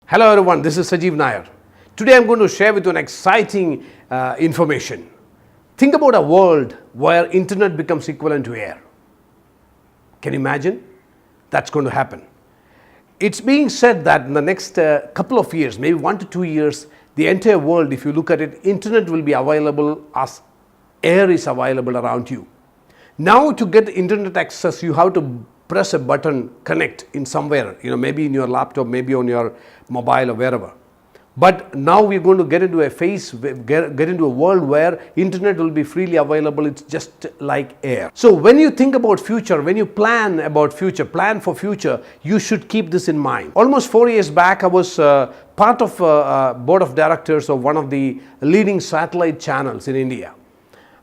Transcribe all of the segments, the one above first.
Hello everyone, this is Sajeev Nair. Today I'm going to share with you an exciting information. Think about a world where internet becomes equivalent to air. Can you imagine? That's going to happen. It's being said that in the next couple of years, maybe 1 to 2 years, the entire world, if you look at it, internet will be available as air is available around you. Now to get internet access, you have to press a button, connect in somewhere, maybe in your laptop, maybe on your mobile or wherever. But now we're going to get into a world where internet will be freely available. It's just like air. So when you think about future, when you plan for future, you should keep this in mind. Almost 4 years back, I was part of board of directors of one of the leading satellite channels in India.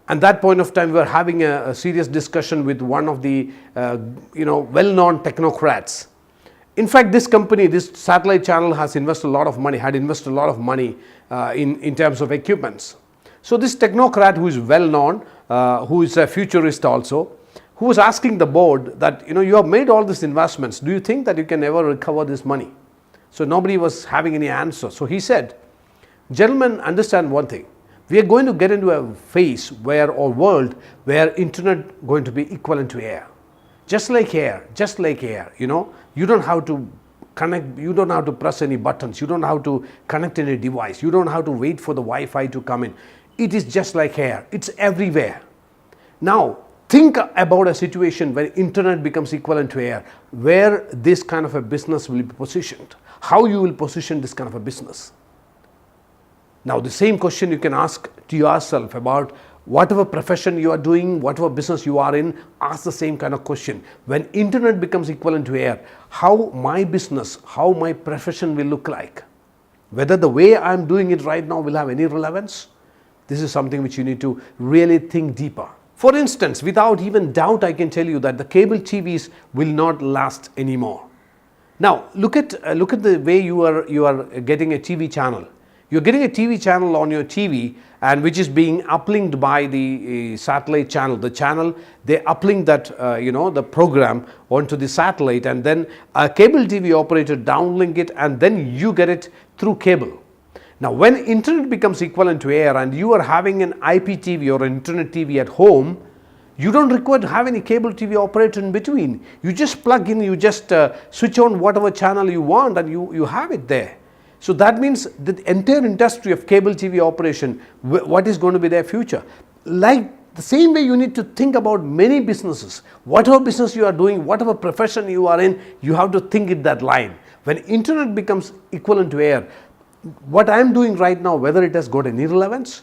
At that point of time, we were having a serious discussion with one of the well-known technocrats. In fact, this company, this satellite channel had invested a lot of money in terms of equipments. So this technocrat, who is well-known, who is a futurist also, who was asking the board that, you have made all these investments. Do you think that you can ever recover this money? So nobody was having any answer. So he said, gentlemen, understand one thing. We are going to get into a phase or world where internet going to be equivalent to air. Just like air, you don't have to connect, you don't have to press any buttons, you don't have to connect any device, you don't have to wait for the Wi-Fi to come in. It is just like air, it's everywhere. Now, think about a situation where internet becomes equivalent to air, where this kind of a business will be positioned, how you will position this kind of a business. Now, the same question you can ask to yourself about whatever profession you are doing, whatever business you are in, ask the same kind of question. When internet becomes equivalent to air, how my business, how my profession will look like? Whether the way I am doing it right now will have any relevance? This is something which you need to really think deeper. For instance, without even doubt, I can tell you that the cable TVs will not last anymore. Now, look at the way you are getting a TV channel. You're getting a TV channel on your TV, and which is being uplinked by the satellite channel. The channel, they uplink that the program onto the satellite, and then a cable TV operator downlink it, and then you get it through cable. Now, when internet becomes equivalent to air, and you are having an IPTV or an internet TV at home, you don't require to have any cable TV operator in between. You just plug in, you just switch on whatever channel you want, and you have it there. So that means the entire industry of cable TV operation, what is going to be their future? Like the same way you need to think about many businesses. Whatever business you are doing, whatever profession you are in, you have to think in that line. When internet becomes equivalent to air, what I am doing right now, whether it has got any relevance,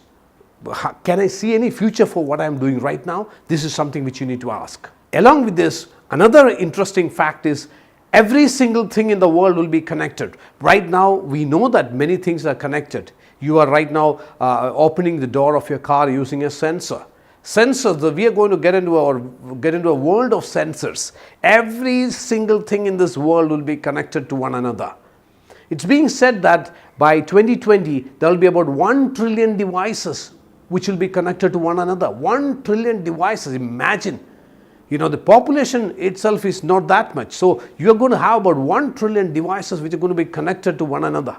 can I see any future for what I am doing right now? This is something which you need to ask. Along with this, another interesting fact is, every single thing in the world will be connected. Right now, we know that many things are connected. You are right now opening the door of your car using a sensor. Sensors, we are going to get into a world of sensors. Every single thing in this world will be connected to one another. It's being said that by 2020, there will be about 1 trillion devices which will be connected to one another. 1 trillion devices, imagine. The population itself is not that much. So you are going to have about 1 trillion devices which are going to be connected to one another.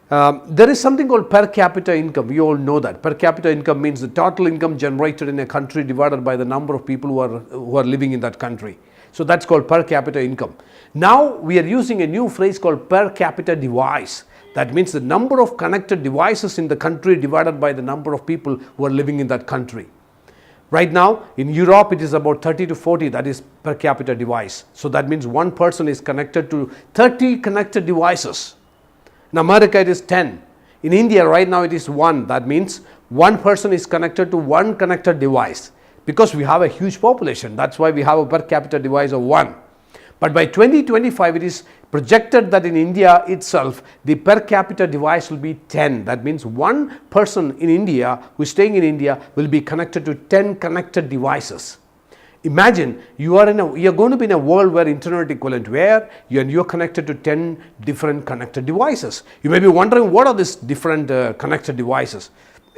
There is something called per capita income. We all know that. Per capita income means the total income generated in a country divided by the number of people who are living in that country. So that's called per capita income. Now we are using a new phrase called per capita device. That means the number of connected devices in the country divided by the number of people who are living in that country. Right now, in Europe, it is about 30 to 40, that is per capita device. So that means one person is connected to 30 connected devices. In America, it is 10. In India, right now, it is 1. That means one person is connected to one connected device. Because we have a huge population, that's why we have a per capita device of 1. But by 2025, it is projected that in India itself, the per capita device will be 10. That means one person in India who is staying in India will be connected to 10 connected devices. Imagine you are going to be in a world where internet equivalent to air, and you are connected to 10 different connected devices. You may be wondering, what are these different connected devices?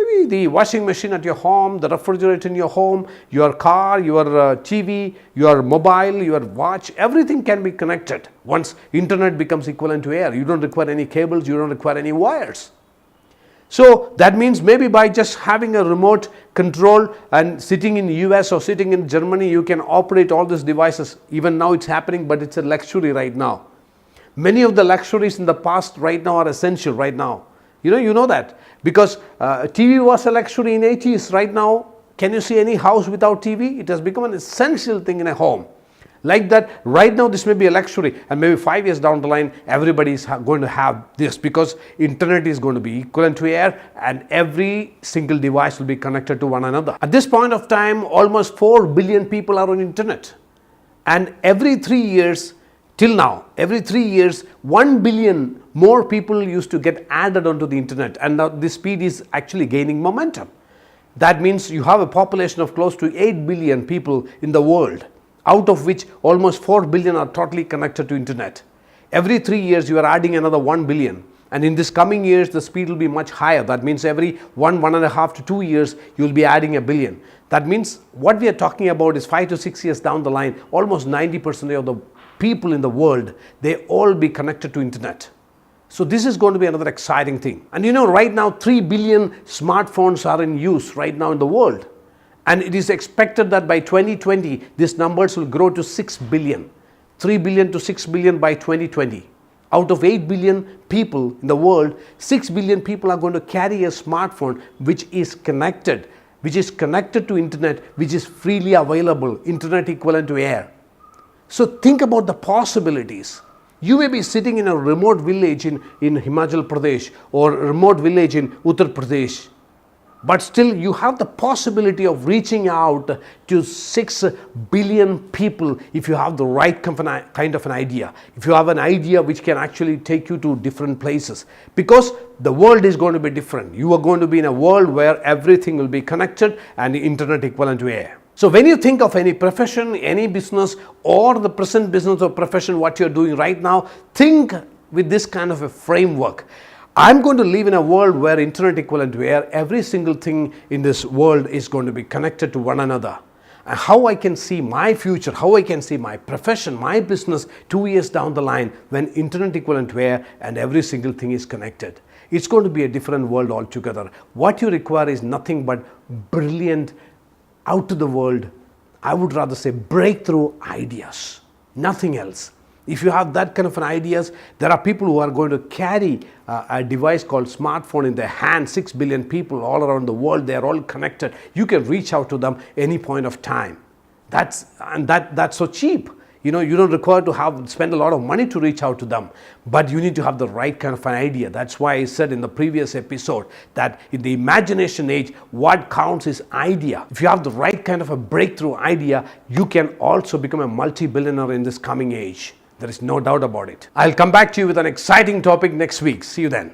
Maybe the washing machine at your home, the refrigerator in your home, your car, your TV, your mobile, your watch, everything can be connected once internet becomes equivalent to air. You don't require any cables, you don't require any wires. So that means maybe by just having a remote control and sitting in the US or sitting in Germany, you can operate all these devices. Even now it's happening, but it's a luxury right now. Many of the luxuries in the past right now are essential right now. You know that because TV was a luxury in 80s. Right now, can you see any house without TV? It has become an essential thing in a home. Like that, right now this may be a luxury, and maybe 5 years down the line, everybody is going to have this because internet is going to be equivalent to air and every single device will be connected to one another. At this point of time, almost 4 billion people are on internet, and every 3 years, till now, every 3 years, 1 billion more people used to get added onto the internet, and now this speed is actually gaining momentum. That means you have a population of close to 8 billion people in the world, out of which almost 4 billion are totally connected to internet. Every 3 years you are adding another 1 billion, and in this coming years the speed will be much higher. That means every 1.5 to 2 years you will be adding a billion. That means what we are talking about is 5 to 6 years down the line, almost 90% of the people in the world, they all be connected to internet. So this is going to be another exciting thing. And right now 3 billion smartphones are in use right now in the world. And it is expected that by 2020, these numbers will grow to 6 billion. 3 billion to 6 billion by 2020. Out of 8 billion people in the world, 6 billion people are going to carry a smartphone which is connected to internet, which is freely available, internet equivalent to air. So think about the possibilities. You may be sitting in a remote village in Himachal Pradesh or a remote village in Uttar Pradesh, but still you have the possibility of reaching out to 6 billion people if you have the right kind of an idea. If you have an idea which can actually take you to different places, because the world is going to be different. You are going to be in a world where everything will be connected and the internet equivalent to air. So when you think of any profession, any business, or the present business or profession, what you're doing right now, think with this kind of a framework. I'm going to live in a world where internet equivalent to air, every single thing in this world is going to be connected to one another. And how I can see my future, how I can see my profession, my business 2 years down the line when internet equivalent to air and every single thing is connected. It's going to be a different world altogether. What you require is nothing but brilliant, out to the world, I would rather say breakthrough ideas, nothing else. If you have that kind of an ideas, there are people who are going to carry a device called smartphone in their hand. 6 billion people all around the world, they are all connected. You can reach out to them any point of time. That's so cheap. You don't require to spend a lot of money to reach out to them, but you need to have the right kind of an idea. That's why I said in the previous episode that in the imagination age, what counts is idea. If you have the right kind of a breakthrough idea, you can also become a multi-billionaire in this coming age. There is no doubt about it. I'll come back to you with an exciting topic next week. See you then.